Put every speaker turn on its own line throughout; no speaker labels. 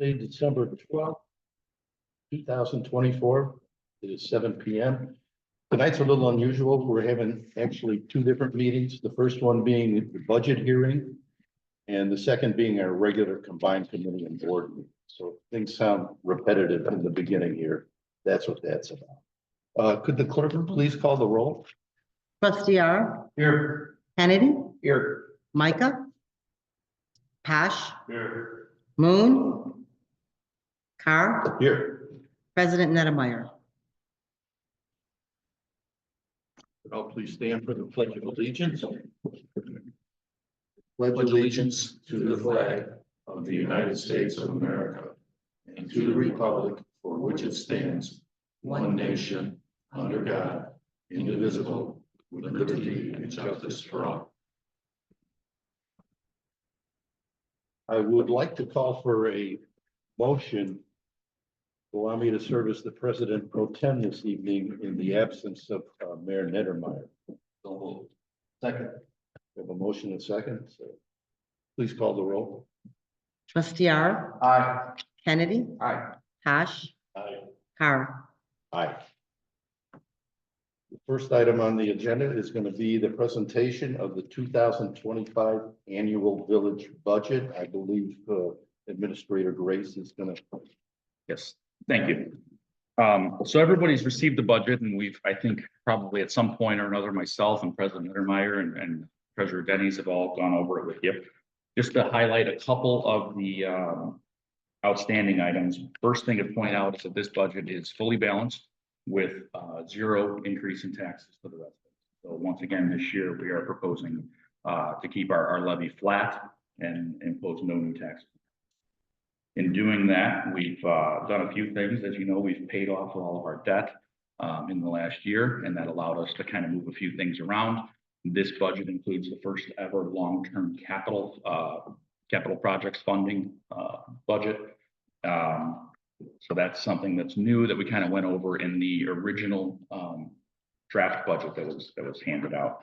Today, December 12th, 2024. It is 7 p.m. Tonight's a little unusual. We're having actually two different meetings. The first one being the budget hearing, and the second being our regular combined committee and board meeting. So things sound repetitive in the beginning here. That's what that's about. Could the clerk please call the roll?
Trustee R.
Here.
Kennedy,
Here.
Micah, Pash,
Here.
Moon, Carr,
Here.
President Nettemeyer.
I'll please stand for the pledge of allegiance. Pledge allegiance to the flag of the United States of America and to the republic for which it stands, one nation, under God, indivisible, with liberty and justice for all. I would like to call for a motion to allow me to serve as the president pro tem this evening in the absence of Mayor Nettemeyer. Second. We have a motion and second, so please call the roll.
Trustee R.
Aye.
Kennedy,
Aye.
Pash,
Aye.
Carr.
Aye. The first item on the agenda is going to be the presentation of the 2025 annual village budget. I believe Administrator Grace is going to.
Yes, thank you. So everybody's received the budget, and we've, I think, probably at some point or another, myself and President Nettemeyer and Treasurer Denny's have all gone over it with you. Just to highlight a couple of the outstanding items. First thing to point out is that this budget is fully balanced with zero increase in taxes for the residents. So once again, this year we are proposing to keep our levy flat and impose no new taxes. In doing that, we've done a few things. As you know, we've paid off all of our debt in the last year, and that allowed us to kind of move a few things around. This budget includes the first ever long-term capital projects funding budget. So that's something that's new that we kind of went over in the original draft budget that was handed out.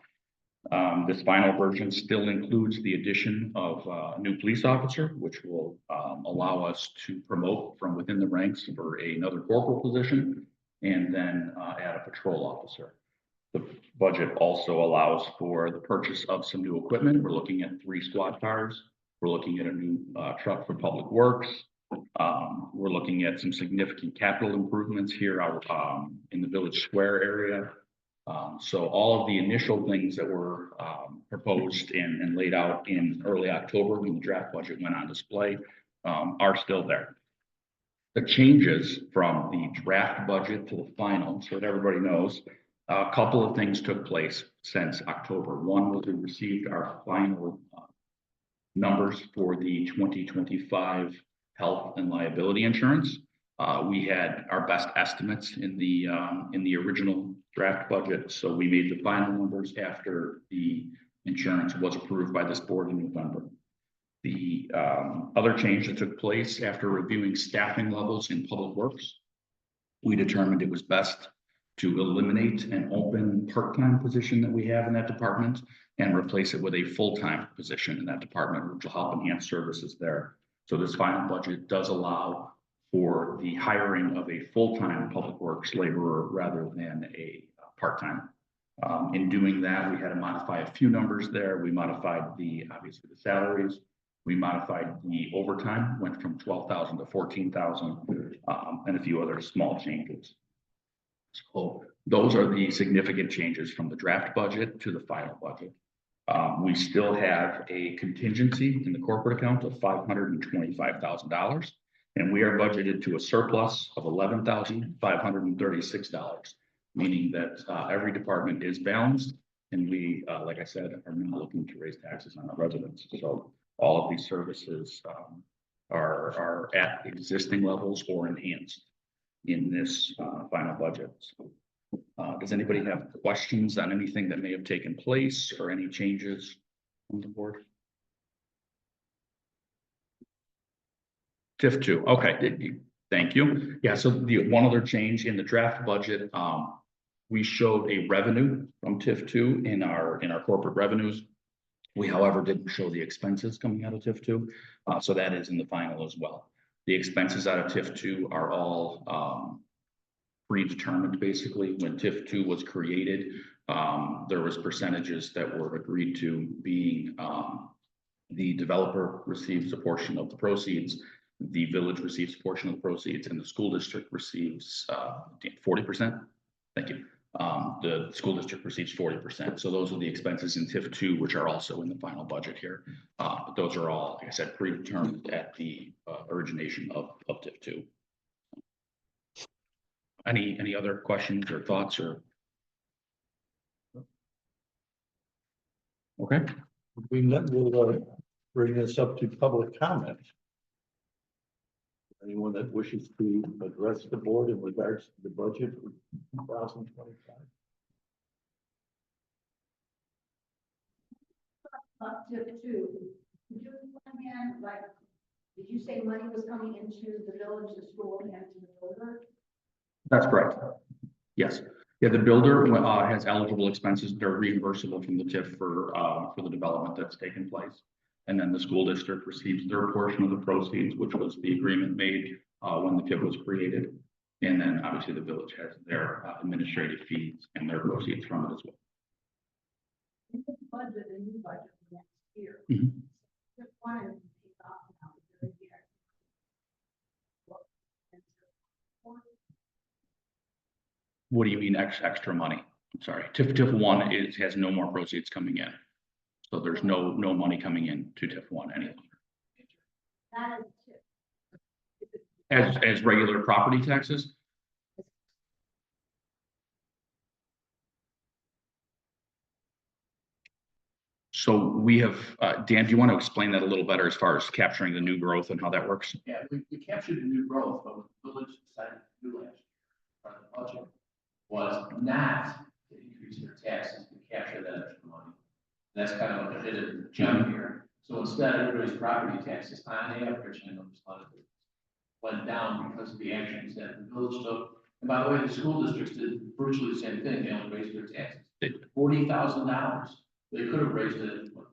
This final version still includes the addition of a new police officer, which will allow us to promote from within the ranks for another corporal position, and then add a patrol officer. The budget also allows for the purchase of some new equipment. We're looking at 3 squad cars. We're looking at a new truck for public works. We're looking at some significant capital improvements here out in the Village Square area. So all of the initial things that were proposed and laid out in early October when the draft budget went on display are still there. The changes from the draft budget to the final, so that everybody knows, a couple of things took place since October. One was we received our final numbers for the 2025 health and liability insurance. We had our best estimates in the original draft budget, so we made the final numbers after the insurance was approved by this board in November. The other change that took place after reviewing staffing levels in public works, we determined it was best to eliminate an open part-time position that we have in that department and replace it with a full-time position in that department, which will help enhance services there. So this final budget does allow for the hiring of a full-time public works laborer rather than a part-time. In doing that, we had to modify a few numbers there. We modified obviously the salaries. We modified the overtime, went from 12,000 to 14,000, and a few other small changes. So those are the significant changes from the draft budget to the final budget. We still have a contingency in the corporate account of $525,000, and we are budgeted to a surplus of $11,536, meaning that every department is balanced, and we, like I said, are not looking to raise taxes on our residents. So all of these services are at existing levels or enhanced in this final budget. So, does anybody have questions on anything that may have taken place or any changes on the board? TIF 2, okay, thank you. Yeah, so the one other change in the draft budget, we showed a revenue from TIF 2 in our corporate revenues. We, however, didn't show the expenses coming out of TIF 2, so that is in the final as well. The expenses out of TIF two are all predetermined, basically. When TIF two was created, there was percentages that were agreed to being the developer receives a portion of the proceeds, the village receives a portion of the proceeds, and the school district receives 40%. Thank you. The school district receives 40%. So those are the expenses in TIF two, which are also in the final budget here. But those are all, like I said, predetermined at the origination of TIF two. Any other questions or thoughts or? Okay.
We'll bring this up to public comment. Anyone that wishes to address the board in regards to the budget for 2025?
Up to two. Could you again, like, did you say money was coming into the village, the school, and to the builder?
That's correct. Yes. Yeah, the builder has eligible expenses that are reimbursable from the TIF for the development that's taken place. And then the school district receives their portion of the proceeds, which was the agreement made when the TIF was created. And then obviously the village has their administrative fees and their proceeds from it as well.
In the budget, the new budget for next year.
Mhm.
Just wanted to take off now the year.
What do you mean extra money? I'm sorry. TIF one has no more proceeds coming in. So there's no money coming in to TIF one any longer.
That is tip.
As regular property taxes? So we have, Dan, do you want to explain that a little better as far as capturing the new growth and how that works?
Yeah, we captured the new growth, but what the village decided to do last year, part of the budget, was not to increase their taxes to capture that extra money. That's kind of what they did in jump here. So instead, everybody's property taxes on average, I know there's a lot of it, went down because of the actions that the village took. And by the way, the school districts did virtually the same thing, they only raised their taxes. $40,000. They could have raised it, what,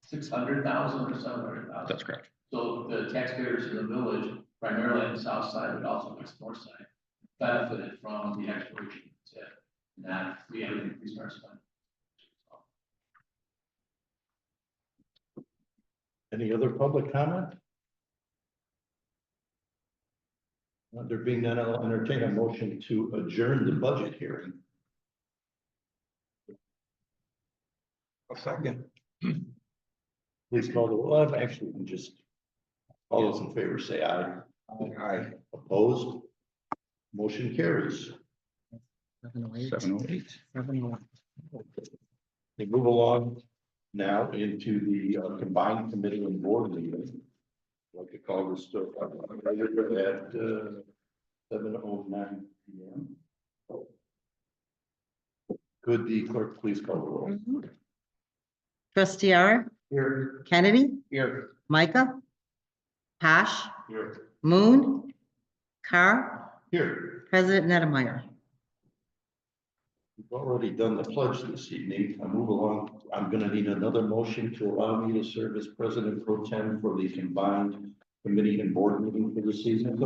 600,000 or 700,000.
That's correct.
So the taxpayers in the village, primarily on the south side, but also west north side, benefited from the expiration of the TIF. Not we had to increase our spending.
Any other public comment? There being none, I'll entertain a motion to adjourn the budget hearing. A second. Please call the roll. Actually, we just, all those in favor say aye. Aye. Opposed? Motion carries.
708.
708.
708.
We move along now into the combined committee and board meeting. I'd like to call this at 7:09 p.m. Could the clerk please call the roll?
Trustee R,
Here.
Kennedy,
Here.
Micah, Pash,
Here.
Moon, Carr,
Here.
President Nettlemeyer.
We've already done the pledge this evening. I move along. I'm going to need another motion to allow me to serve as president pro tem for the combined committee and board meeting for the season.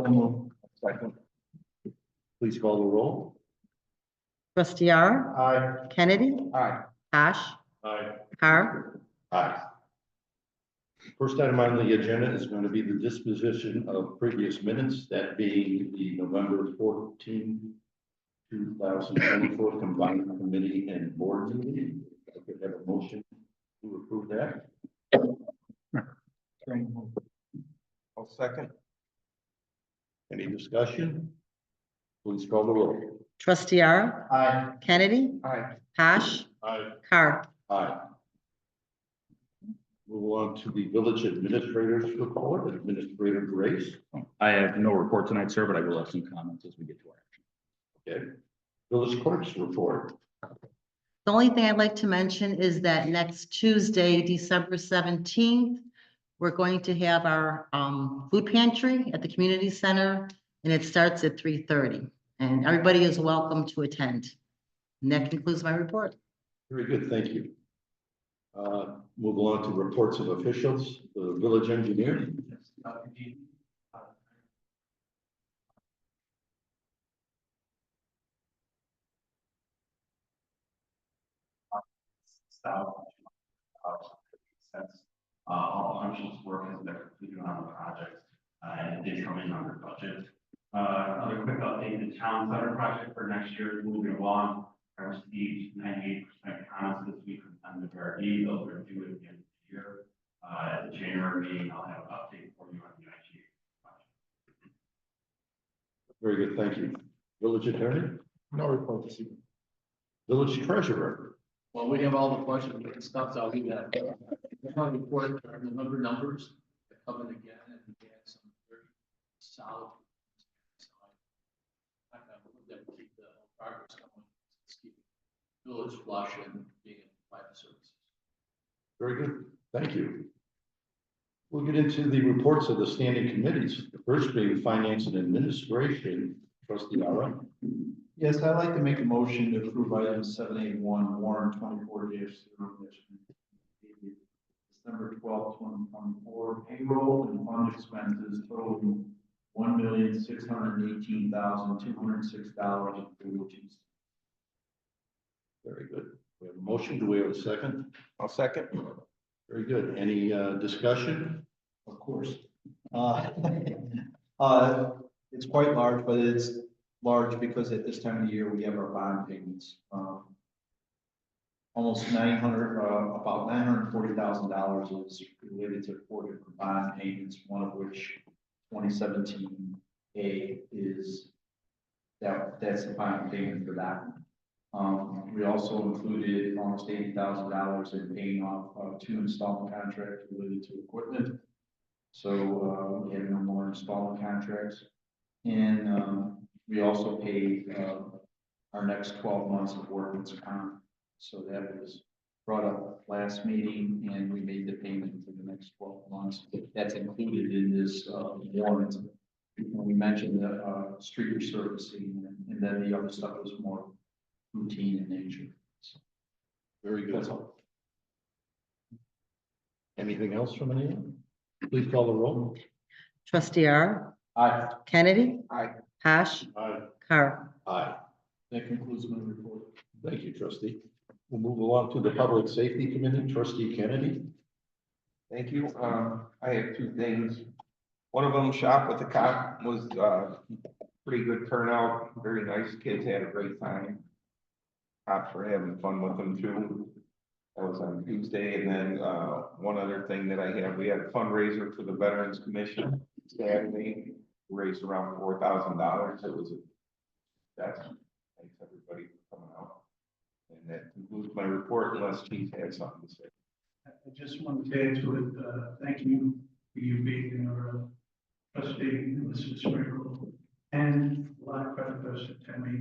Second. Please call the roll.
Trustee R,
Aye.
Kennedy,
Aye.
Pash,
Aye.
Carr,
Aye. First item on the agenda is going to be the disposition of previous minutes, that being the November 14, 2024 combined committee and board meeting. I could have a motion to approve that. I'll second. Any discussion? Please call the roll.
Trustee R,
Aye.
Kennedy,
Aye.
Pash,
Aye.
Carr.
Aye. Move on to the village administrator's report, Administrator Grace.
I have no report tonight, sir, but I will have some comments as we get to our action.
Okay. Village clerk's report.
The only thing I'd like to mention is that next Tuesday, December 17th, we're going to have our food pantry at the community center, and it starts at 3:30. And everybody is welcome to attend. And that concludes my report.
Very good, thank you. Move along to reports of officials, the village engineer.
Since all functions work as they're completed on the project, and it did come in under budget. Another quick update, the town center project for next year is moving along. I received 98% comments this week from the VRD, those are due at the end of the year. At the January meeting, I'll have an update for you on the IGA project.
Very good, thank you. Village attorney? No report this evening. Village treasurer?
Well, we have all the questions, but the stuff's out here. I report our November numbers that come in again, and we had some very solid. So I'm gonna move them to keep the progress going, let's keep village flush and being in private services.
Very good, thank you. We'll get into the reports of the standing committees. The first being finance and administration, trustee Ara.
Yes, I'd like to make a motion to approve item 781, warrant 24-0, December 12, 2024, payroll and fund expenses totaling $1,618,206.42.
Very good. We have a motion. Do we have a second?
I'll second.
Very good. Any discussion?
Of course. It's quite large, but it's large because at this time of the year, we have our bond payments. Almost 900, about $940,000 is related to 4 different bond payments, one of which 2017A is that's the final payment for that. We also included almost $80,000 in paying off 2 installment contracts related to equipment. So we have no more installment contracts. And we also paid our next 12 months of workman's comp. So that was brought up last meeting, and we made the payment for the next 12 months. That's included in this warrant. When we mentioned the street resurfacing, and then the other stuff was more routine in nature. So
Very good.
that's all.
Anything else from anyone? Please call the roll.
Trustee R,
Aye.
Kennedy,
Aye.
Pash,
Aye.
Carr.
Aye.
That concludes my report.
Thank you, trustee. We'll move along to the Public Safety Committee, trustee Kennedy.
Thank you. I have 2 things. One of them, Shop with the Cop, was pretty good turnout, very nice. Kids had a great time. Cops were having fun with them too. That was on Tuesday. And then one other thing that I have, we had a fundraiser for the Veterans Commission Saturday. Raised around $4,000. It was that's thanks everybody for coming out. And that concludes my report unless Chief had something to say.
I just wanted to add to it, thank you for you being our trustee, Mrs. Sprinkle, and a lot of credit goes to Tammy.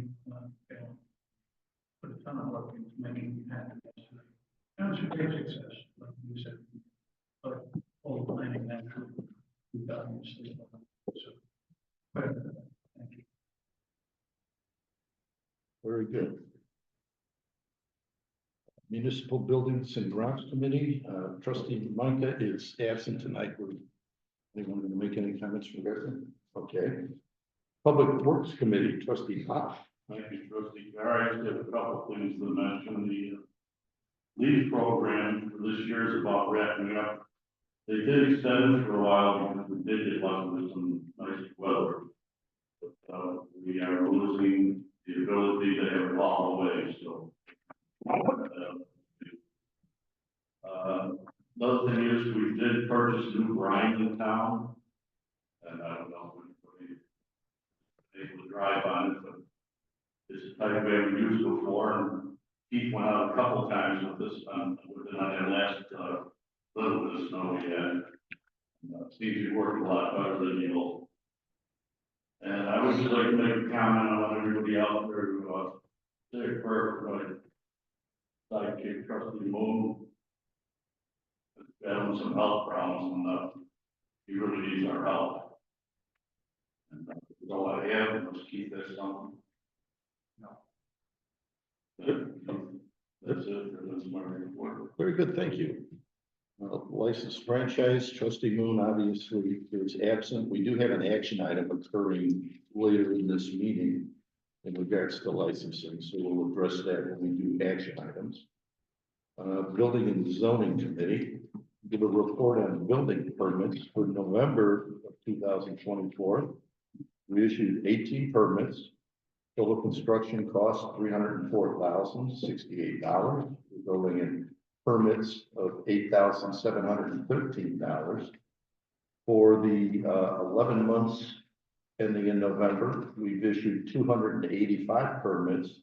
Put a ton of work into making it happen yesterday. And it's a great success, like you said, but all the planning that we've done. So, but, thank you.
Very good. Municipal Buildings and Grounds Committee, trustee Micah is absent tonight. Anyone going to make any comments from there? Okay. Public Works Committee, trustee Pop.
Thank you, trustee Carr. I just have a couple of things to mention. The LEAF program for this year is about wrapping up. They did extend it for a while because we did get lucky with some nice weather. But we are losing the ability to have it all away, so. Another thing is we did purchase new brine in town. And I don't know if anybody able to drive on it, but it's the type we haven't used before, and Keith went out a couple of times with this, within that last, little bit of snow we had. Seems to be working a lot better than the old. And I would just like to make a comment on everybody out there who, Dick Burke, sidekick trustee Moon. Having some health problems, and he really needs our help. And that's all I have. Let's keep this on. That's it for this morning.
Very good, thank you. Licensed franchise, trustee Moon obviously is absent. We do have an action item occurring later in this meeting in regards to licensing, so we'll address that when we do action items. Building and Zoning Committee, give a report on building permits for November of 2024. We issued 18 permits. Total construction cost $304,068, resulting in permits of $8,713. For the 11 months ending in November, we've issued 285 permits.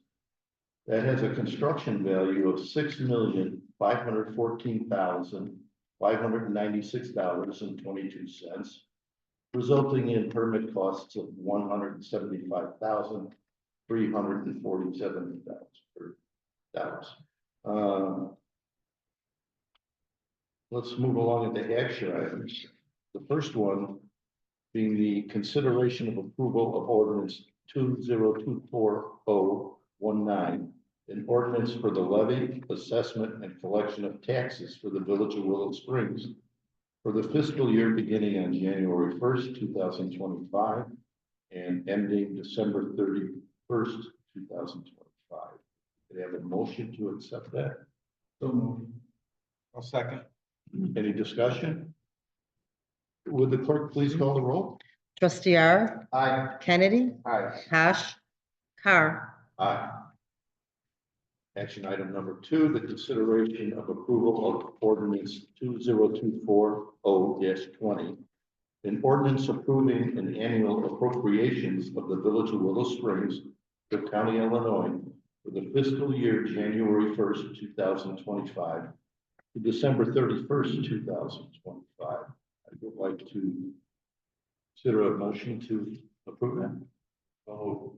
That has a construction value of $6,514,596.22, resulting in permit costs of $175,347. Let's move along into the action items. The first one being the consideration of approval of ordinance 2024-019, an ordinance for the levy, assessment, and collection of taxes for the village of Willow Springs for the fiscal year beginning on January 1st, 2025, and ending December 31st, 2025. Could I have a motion to accept that?
So moved.
I'll second.
Any discussion? Would the clerk please call the roll?
Trustee R,
Aye.
Kennedy,
Aye.
Hash, Car,
Aye. Action item number 2, the consideration of approval of ordinance 2024-0-20. An ordinance approving an annual appropriations of the village of Willow Springs, the county, Illinois, for the fiscal year January 1st, 2025 to December 31st, 2025. I would like to consider a motion to approve that. Oh,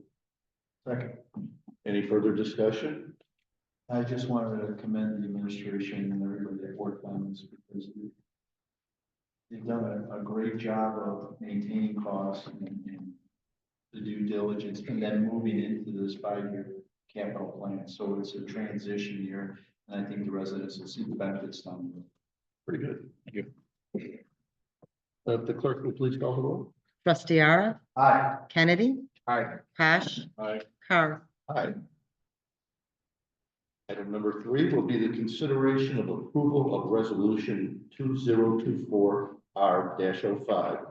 Second.
any further discussion?
I just wanted to commend the administration and everybody that worked on this because they've done a great job of maintaining costs and the due diligence and then moving into this 5-year capital plan. So it's a transition year, and I think the residents will see the benefits down the road.
Pretty good. Thank you. If the clerk would please call the roll.
Trustee R,
Aye.
Kennedy,
Aye.
Hash,
Aye.
Car,
Aye. Item number 3 will be the consideration of approval of resolution 2024-R-05,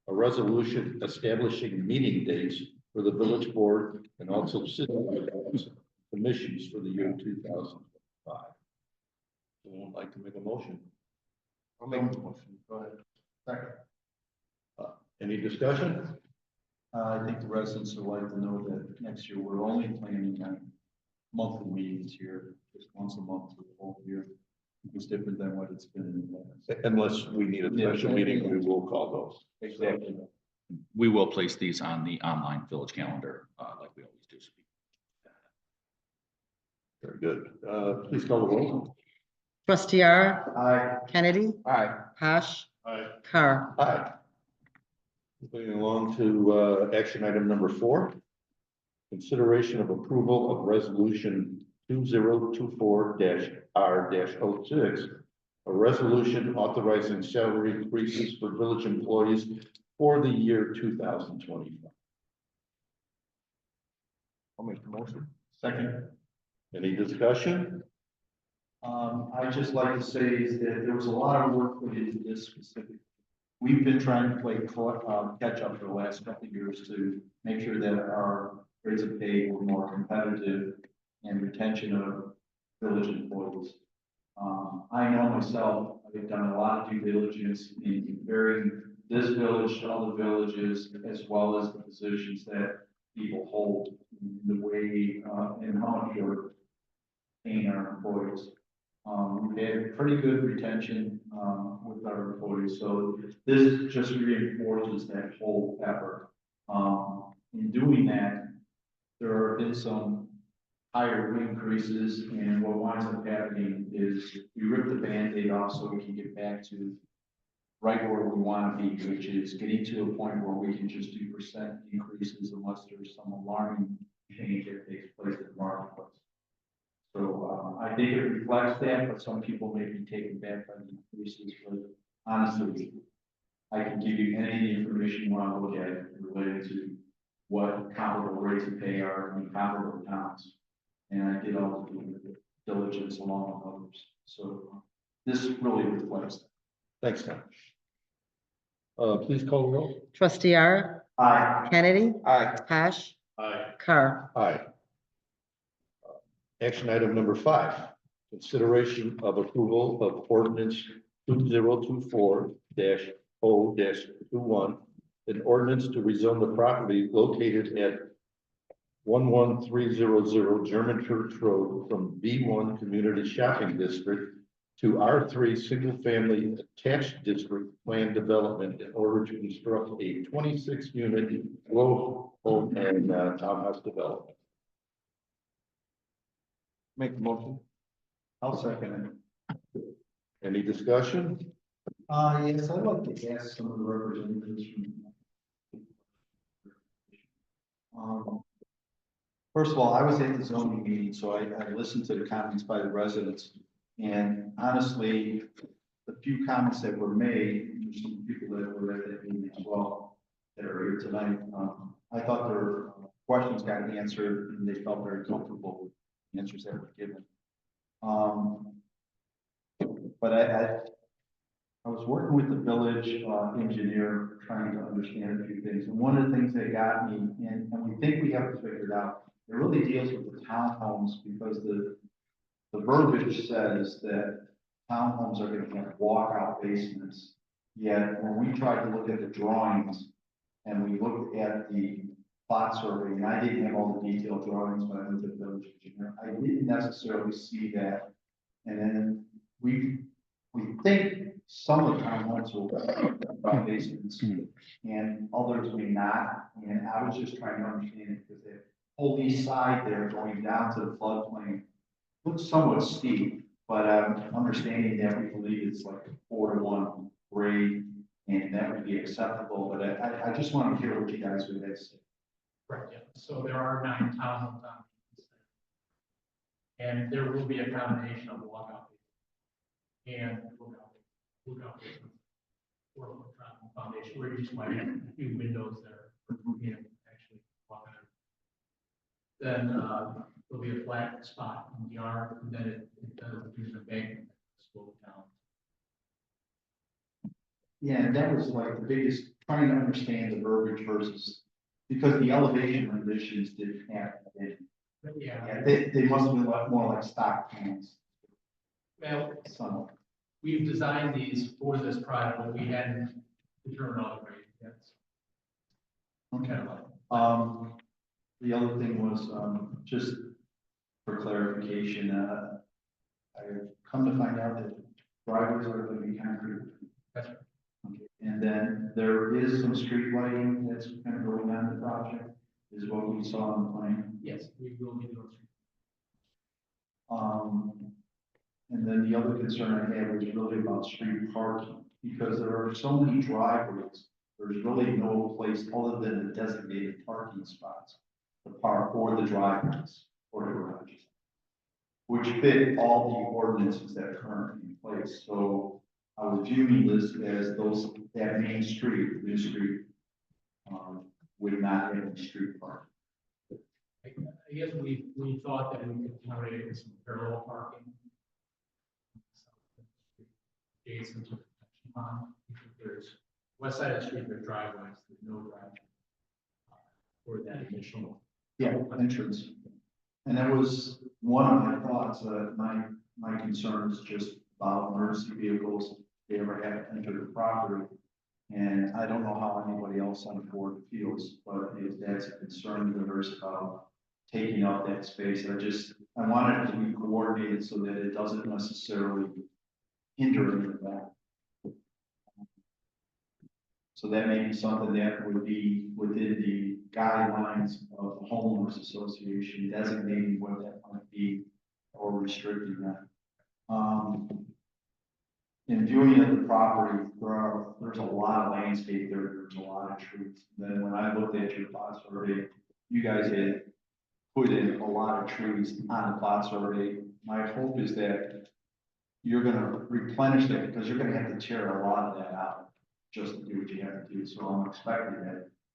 a resolution establishing meeting dates for the village board and also city commissions for the year 2025. Someone would like to make a motion?
I'll make the motion.
Go ahead. Second.
Any discussion?
I think the residents would like to know that next year we're only planning on monthly meetings here, just once a month for the whole year. It's different than what it's been in the past.
Unless we need a special meeting, we will call those.
Exactly.
We will place these on the online village calendar, like we always do.
Very good. Please call the roll.
Trustee R,
Aye.
Kennedy,
Aye.
Hash,
Aye.
Car,
Aye. Moving along to action item number 4. Consideration of approval of resolution 2024-R-06, a resolution authorizing salary increases for village employees for the year 2025.
I'll make the motion.
Second.
Any discussion?
I'd just like to say is that there was a lot of work put into this specific. We've been trying to play catch up for the last couple of years to make sure that our rates of pay were more competitive and retention of village employees. I know myself, I've done a lot of due diligence in comparing this village to other villages, as well as the positions that people hold, the way, and how much they're paying our employees. We've had pretty good retention, with our employees, so this just reinforces that whole effort. In doing that, there have been some higher increases, and what winds up happening is we rip the Band-Aid off so we can get back to right where we want to be, which is getting to a point where we can just do percent increases unless there's some alarming change that takes place in the marketplace. So I think it reflects that, but some people may be taken back by the increases, but honestly, I can give you any information you want to look at related to what comparable rates of pay are in comparable towns. And I did all the due diligence along with others. So this really reflects that.
Thanks, Tom. Please call the roll.
Trustee R,
Aye.
Kennedy,
Aye.
Posh,
Aye.
Carr.
Aye. Action item number 5, consideration of approval of ordinance 2024-0-21, an ordinance to rezone the property located at 11300 German Church Road from B1 Community Shopping District to R3 Single Family Attached District Plan Development in order to construct a 26-unit row home and townhouse development.
Make the motion.
I'll second it.
Any discussion?
Yes, I'd like to ask some of the representatives from. First of all, I was at the zoning meeting, so I listened to the comments by the residents. And honestly, the few comments that were made, there's some people that were at that meeting as well that are here tonight. I thought their questions got answered and they felt very comfortable with the answers that were given. But I was working with the village engineer, trying to understand a few things. And one of the things that got me, and we think we have it figured out, it really deals with the townhomes because the verbiage says that townhomes are going to have walkout basements. Yet when we tried to look at the drawings and we looked at the plot survey, and I didn't have all the detailed drawings, but I went to the village engineer, I didn't necessarily see that. And then we think some of the townhomes will have basements and others may not. And I was just trying to understand it because the whole east side there going down to the floodplain looks somewhat steep, but understanding that we believe it's like a 4-to-1 grade and that would be acceptable. But I just want to hear what you guys would have to say.
Right, yeah. So there are 9 townhomes on this thing. And there will be a combination of walkout and lookout basement or foundation where you just might have a few windows there for you can actually walk out. Then there'll be a flat spot in the yard, and then it does use a bank slope down.
Yeah, and that was like the biggest, trying to understand the verbiage versus, because the elevation renditions didn't have it.
Yeah,
They must have been more like stock plans.
well,
Some.
we've designed these for this project, but we hadn't determined all the grade yet.
Okay. The other thing was, just for clarification, I've come to find out that driveways are going to be concrete.
That's right.
Okay. And then there is some street lighting that's kind of going on in the project, is what we saw on the plan.
Yes, we will be doing.
And then the other concern I had was really about street parking, because there are so many driveways. There's really no place other than the designated parking spots, the park or the driveways or the garages, which fit all the ordinances that are currently in place. So I was viewing this as that main street, New Street, would not have any street parking.
I guess we thought that we could accommodate it with some parallel parking. Adjacent to the protection pond, there's west side of the street, there's driveways, there's no driveway. For that initial.
Yeah, entrance. And that was one of my thoughts, my concern is just about emergency vehicles, if they ever have to enter the property. And I don't know how anybody else on the board feels, but if that's a concern of theirs about taking up that space, I want it to be coordinated so that it doesn't necessarily hinder any of that. So that may be something that would be within the guidelines of the homeowners association designating what that might be or restricting that. In viewing of the property, there's a lot of landscape there, there's a lot of trees. Then when I looked at your plot survey, you guys had put in a lot of trees on the plot survey. My hope is that you're gonna replenish that because you're gonna have to tear a lot of that out just to do what you have to do. So I'm expecting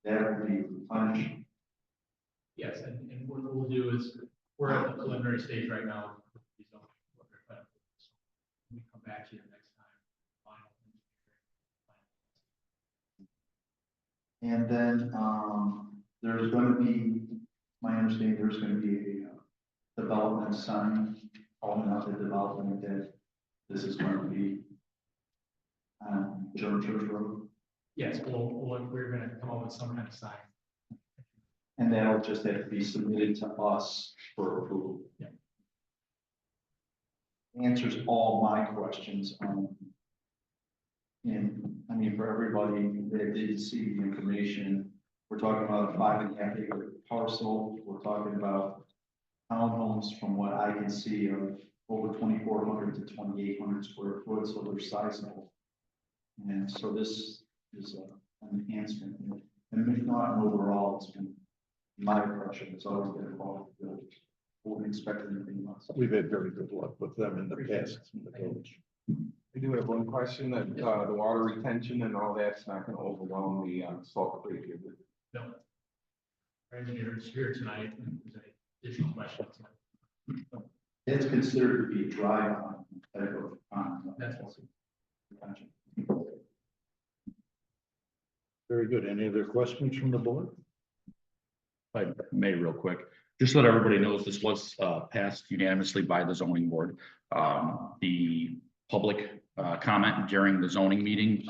that will be replenished.
Yes, and what we'll do is, we're at the preliminary stage right now. back to you next time.
And then, there's gonna be, my understanding, there's gonna be a development sign calling out the development that this is going to be on German Church Road.
Yes, we're gonna come up with some kind of sign.
And that'll just have to be submitted to us for approval.
Yeah.
Answers all my questions. And I mean, for everybody that did see the information, we're talking about a 5.5 acre parcel. We're talking about townhomes from what I can see of over 2,400 to 2,800 square foot, so they're sizable. And so this is an enhancement. And if not, overall, it's been my impression, it's always been a quality village. Wouldn't expect anything less.
We've had very good luck with them in the past in the village.
I do have one question, that, the water retention and all that's not gonna overwhelm the, Salt Creek, is it?
No. Our engineer is here tonight, and if there's any additional questions.
It's considered to be dry on type of pond.
That's
Gotcha.
Very good. Any other questions from the board?
If I may, real quick, just so that everybody knows, this was passed unanimously by the zoning board. The public comment during the zoning meeting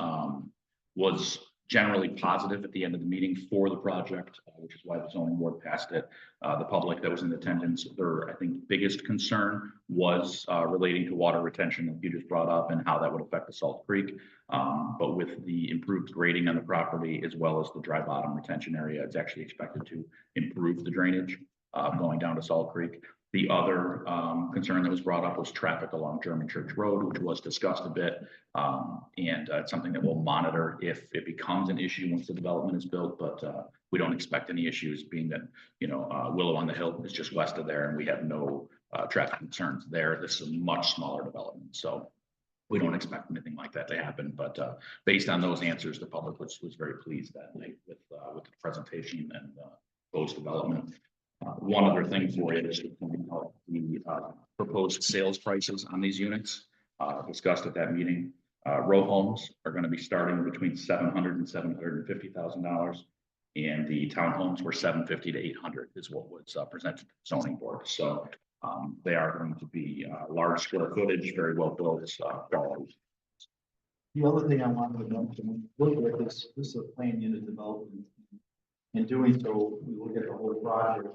was generally positive at the end of the meeting for the project, which is why the zoning board passed it. The public that was in attendance, their, I think, biggest concern was relating to water retention that you just brought up and how that would affect the Salt Creek. But with the improved grading on the property, as well as the dry bottom retention area, it's actually expected to improve the drainage going down to Salt Creek. The other concern that was brought up was traffic along German Church Road, which was discussed a bit. And it's something that we'll monitor if it becomes an issue once the development is built, but we don't expect any issues, being that, you know, Willow on the Hill is just west of there and we have no traffic concerns there. This is a much smaller development, so we don't expect anything like that to happen. But based on those answers, the public was very pleased that night with the presentation and proposed development. One other thing for you is to point out the proposed sales prices on these units discussed at that meeting. Row homes are going to be starting between $700,000 and $750,000, and the townhomes were $750,000 to $800,000 is what was presented to the zoning board. So they are going to be large square footage, very well built quality.
The other thing I wanted to mention, look at this is a planned unit development. In doing so, we look at the whole project.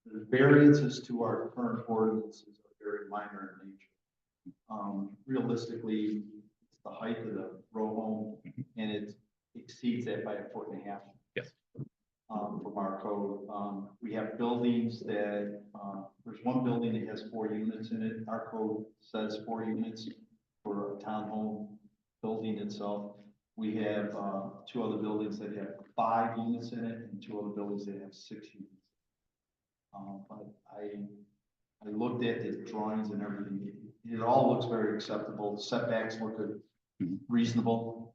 The variances to our current ordinances are very minor in nature. Realistically, it's the height of the row home, and it exceeds that by 1.5 feet.
Yes.
From our code, we have buildings that, there's one building that has 4 units in it. Our code says 4 units for a townhome building itself. We have 2 other buildings that have 5 units in it, and 2 other buildings that have 6 units. But I looked at the drawings and everything. It all looks very acceptable. The setbacks look reasonable.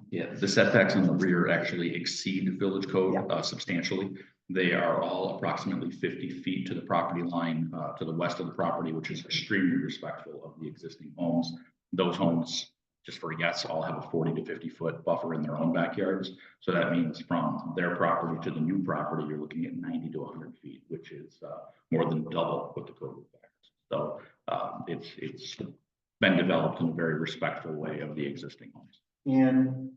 Yeah, the setbacks in the rear actually exceed the village code substantially. They are all approximately 50 feet to the property line to the west of the property, which is extremely respectful of the existing homes. Those homes, just for a guess, all have a 40 to 50 foot buffer in their own backyards. So that means from their property to the new property, you're looking at 90 to 100 feet, which is more than double what the code requires. So it's been developed in a very respectful way of the existing homes.
And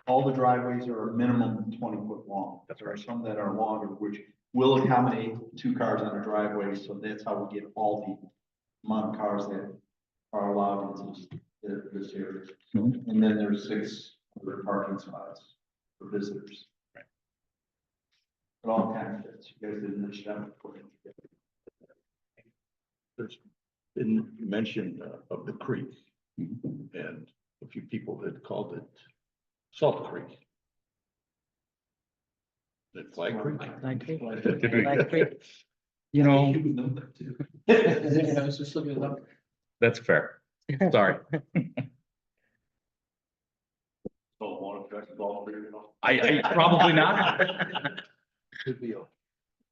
all the driveways are a minimum 20 foot long.
That's
There are
right.
some that are longer, which will accommodate 2 cars on a driveway. So that's how we get all the amount of cars that are allowed into this area.
Mhm.
And then there's 6 other parking spots for visitors.
Right.
It all kind of fits. You guys did a nice job putting it together.
There's been mention of the creek,
Mhm.
and a few people had called it Salt Creek. Is it Flag Creek?
You know,
You would know that too. I was just looking it up.
that's fair. Sorry.
Don't want to affect the ball, you know?
I probably not.
Could be a.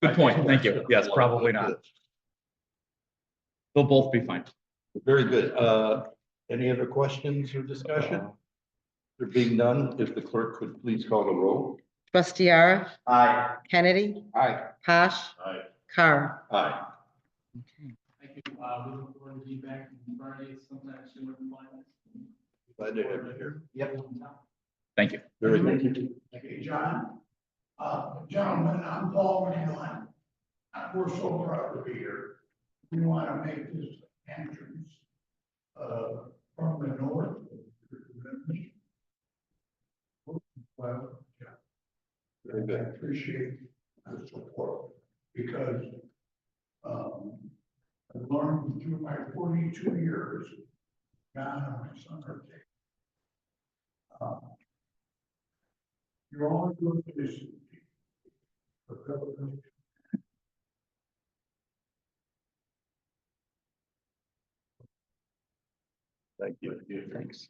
Good point. Thank you. Yes, probably not. They'll both be fine.
Very good. Any other questions or discussion? There being none, if the clerk could please call the roll.
Trustee R,
Aye.
Kennedy,
Aye.
Posh,
Aye.
Carr.
Aye.
Thank you. We look forward to being back in Friday sometime soon.
Glad to have you here.
Yep.
Thank you.
Very good.
Okay, John. Gentlemen, I'm Paul McMillan. We're so proud to be here. We want to make this entrance, from the north. Well, yeah.
Very
I
good.
appreciate the support because, I've learned through my 42 years, John and my son are taking. You're all good for this.
Thank you. Thanks.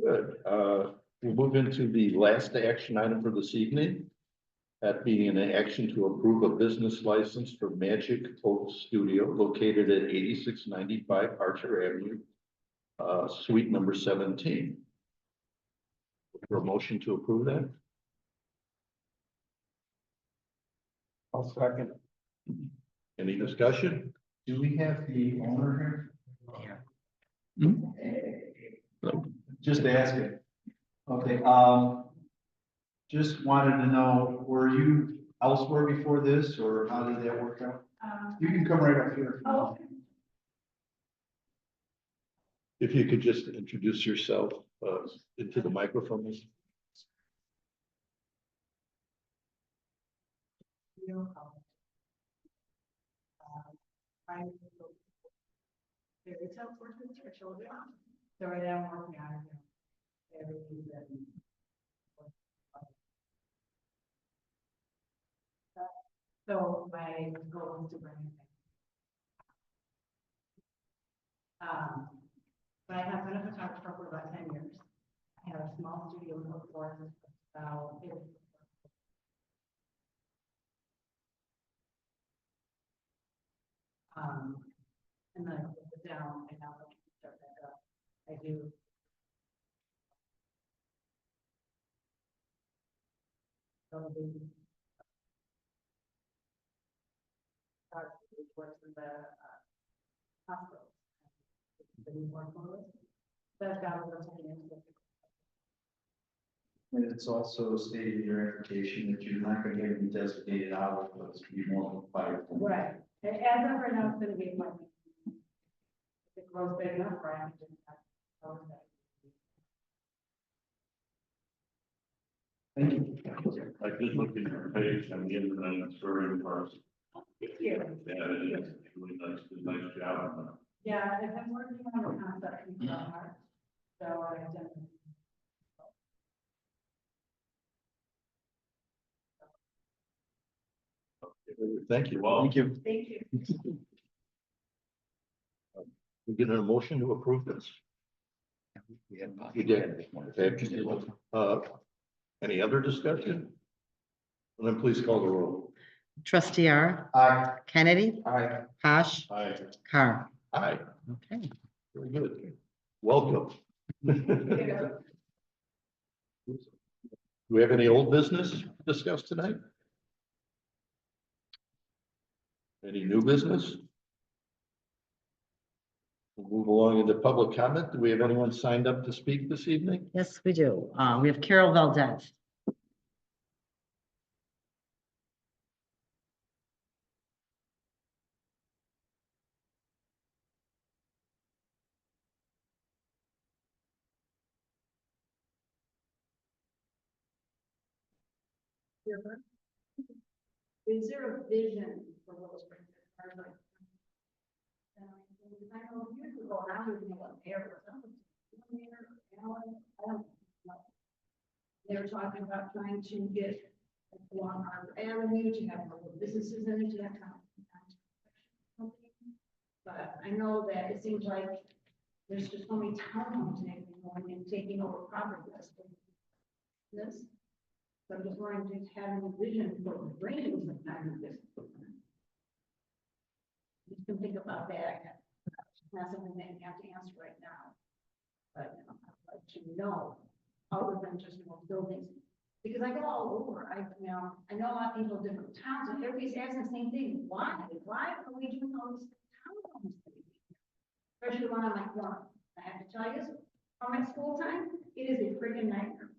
Good. We'll move into the last action item for this evening. That being an action to approve a business license for Magic Oak Studio located at 8695 Archer Avenue, suite number 17. For a motion to approve that?
I'll second.
Any discussion?
Do we have the owner here? Just asking. Okay, just wanted to know, were you elsewhere before this, or how did that work out? You can come right up here.
Oh,
If you could just introduce yourself into the microphone.
Fairy tale portraits for children. So right now I'm working on everything that. So my goal is to bring it. But I have been a photographer for about 10 years. I have a small studio in Oak Forest, about and then I put it down and now I can start back up. I do. Works in the hospital. The newborn formula. So I've got a little taken into it.
And it's also stated in your application that you're not gonna get any designated hours, but it's gonna be more than 5.
Right, and as of right now, it's gonna be my. If it grows big enough, right? I'm just have to
Thank you.
I did look at your page on the internet, it's very impressive.
Thank you.
Yeah, it is really nice job.
Yeah, I've been working on the concept since March, so I've done.
Thank you.
Well,
Thank you.
Thank you.
We get a motion to approve this. We did. Okay. Any other discussion? And then please call the roll.
Trustee R,
Aye.
Kennedy,
Aye.
Posh,
Aye.
Carr.
Aye.
Okay.
Very good. Welcome. Do we have any old business discussed tonight? Any new business? We'll move along into public comment. Do we have anyone signed up to speak this evening?
Yes, we do. We have Carol Valdez.
Is there a vision for Willow Springs? Or like, I know years ago, and I was in what mayor, I don't know. They were talking about trying to get along Harbor Avenue to have more businesses in it, to have kind. But I know that it seems like there's just so many townhomes and taking over property. This. So I'm just wondering, just having a vision for bringing some kind of this. You can think about that. not something that you have to answer right now. But I'd like to know, other than just more buildings. Because I go all over, I know a lot of people in different towns, and everybody's asking the same thing, why are we doing all this townhomes? Especially the one on my corner, I have to tell you, from my school time, it is a friggin' nightmare.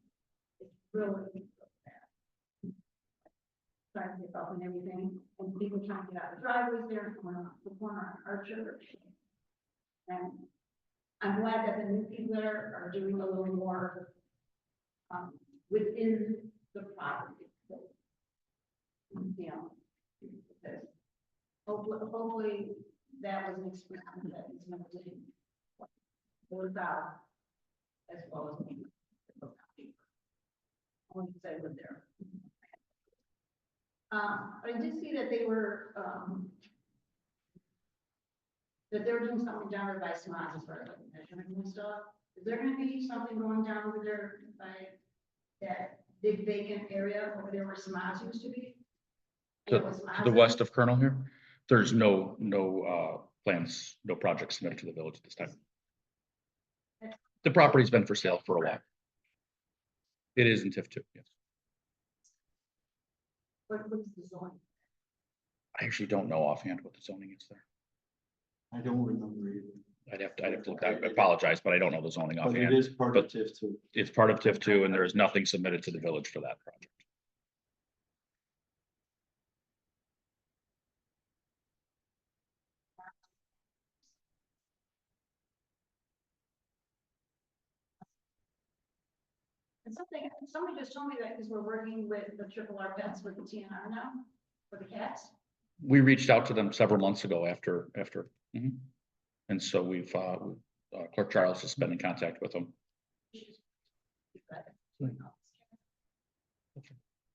It's really bad. Trying to get up and everything, and people trying to get out of the driveways there, and going on the corner on Archer. And I'm glad that the new people there are doing a little more, within the property. You know, because hopefully that was an experience that is going to work out as well as me. I want to say live there. I did see that they were, doing something down there by Smogs as far as like measurement and stuff. Is there gonna be something going down over there by that big vacant area over there where Smogs used to be?
To
Where Smogs
the
is?
west of Colonel here, there's no plans, no projects submitted to the village at this time. The property's been for sale for a while. It is in TIF two, yes.
What is the zone?
I actually don't know offhand what the zoning is there.
I don't remember either.
I'd have to look, I apologize, but I don't know the zoning
But it
offhand.
is part of TIF too.
It's part of TIF two and there is nothing submitted to the village for that project.
And somebody just told me that because we're working with the Triple R Pets with the TNR now, for the cats.
We reached out to them several months ago after. Mhm. And so we've, Clerk Charles has been in contact with them.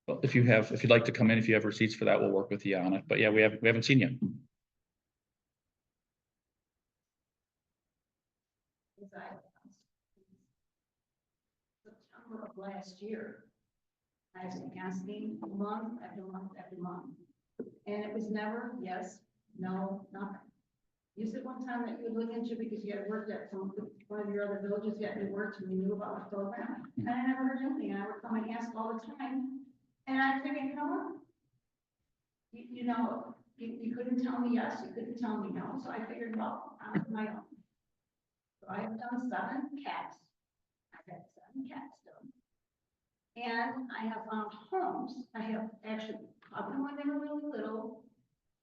Well, if you'd like to come in, if you have receipts for that, we'll work with you on it. But yeah, we haven't seen you.
September of last year, I was asking month after month after month. And it was never yes, no, nothing. You said one time that you would look into because you had worked at one of your other villages, you had worked and you knew about the program. And I never heard anything. And I would come and ask all the time. And I figured, you know what? You couldn't tell me yes, you couldn't tell me no. So I figured, well, I'm on my own. So I have done 7 cats. I've had 7 cats done. And I have found homes. I have actually caught them when they were really little,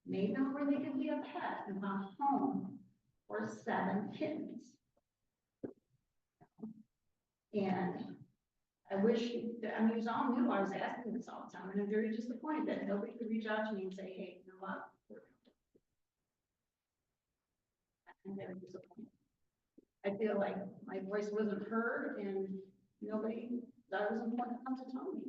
made them where they could be a pet, and found a home for 7 kittens. And I wish, you all knew I was asking this all the time, and I'm very disappointed that nobody could reach out to me and say, hey, you know what? I'm very disappointed. I feel like my voice wasn't heard and nobody thought it was important enough to tell me.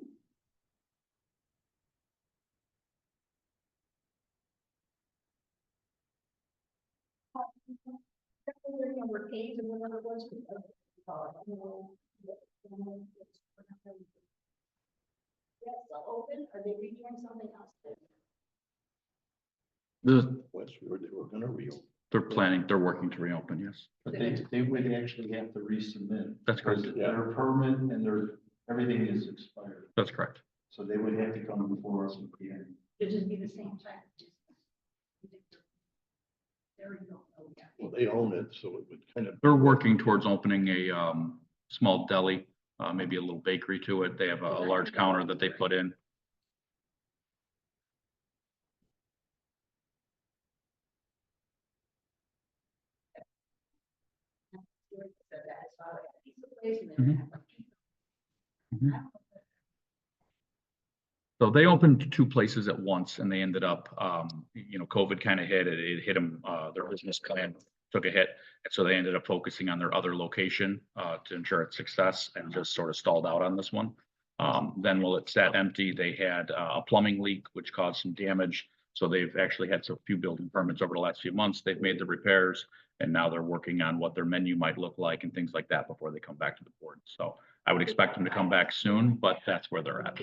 We're paid and whatever it was. Yes, still open. Are they redoing something else?
They were gonna reopen.
They're working to reopen, yes.
But they would actually have to resubmit.
That's correct.
Because their permit and everything is expired.
That's correct.
So they would have to come before us again.
It'd just be the same type of business. There we go. Oh, yeah.
Well, they own it, so it would kind of.
They're working towards opening a small deli, maybe a little bakery to it. They have a large counter that they put in.
Said that. So I like a piece of place and then have a piece of-
So they opened 2 places at once and they ended up, COVID kind of hit it. It hit them, their business plan took a hit. And so they ended up focusing on their other location to ensure its success and just sort of stalled out on this one. Then while it sat empty, they had a plumbing leak, which caused some damage. So they've actually had a few building permits over the last few months. They've made the repairs and now they're working on what their menu might look like and things like that before they come back to the board. So I would expect them to come back soon, but that's where they're at.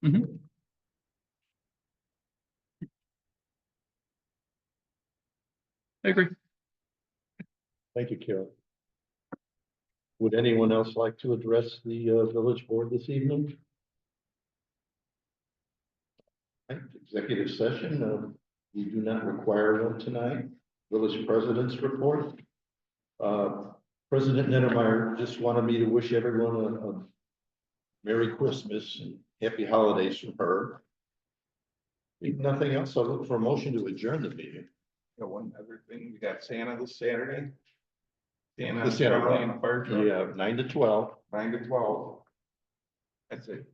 Mhm. I agree.
Thank you, Carol. Would anyone else like to address the village board this evening? Right, executive session, we do not require one tonight. Village president's report. President Nettermeyer just wanted me to wish everyone a Merry Christmas and Happy Holidays from her. If nothing else, I'll look for a motion to adjourn the meeting.
Got one other thing, we got Santa this Saturday. Santa.
The Santa,
Charlie and a fire truck.
Yeah, 9 to 12.
9 to 12. That's it.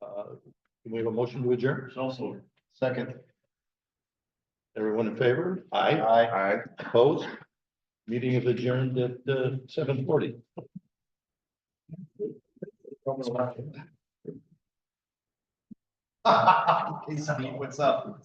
Can we have a motion to adjourn?
There's also
Second. Everyone in favor? Aye.
Aye.
Opposed? Meeting is adjourned at 7:40.
Hey, Steve, what's up?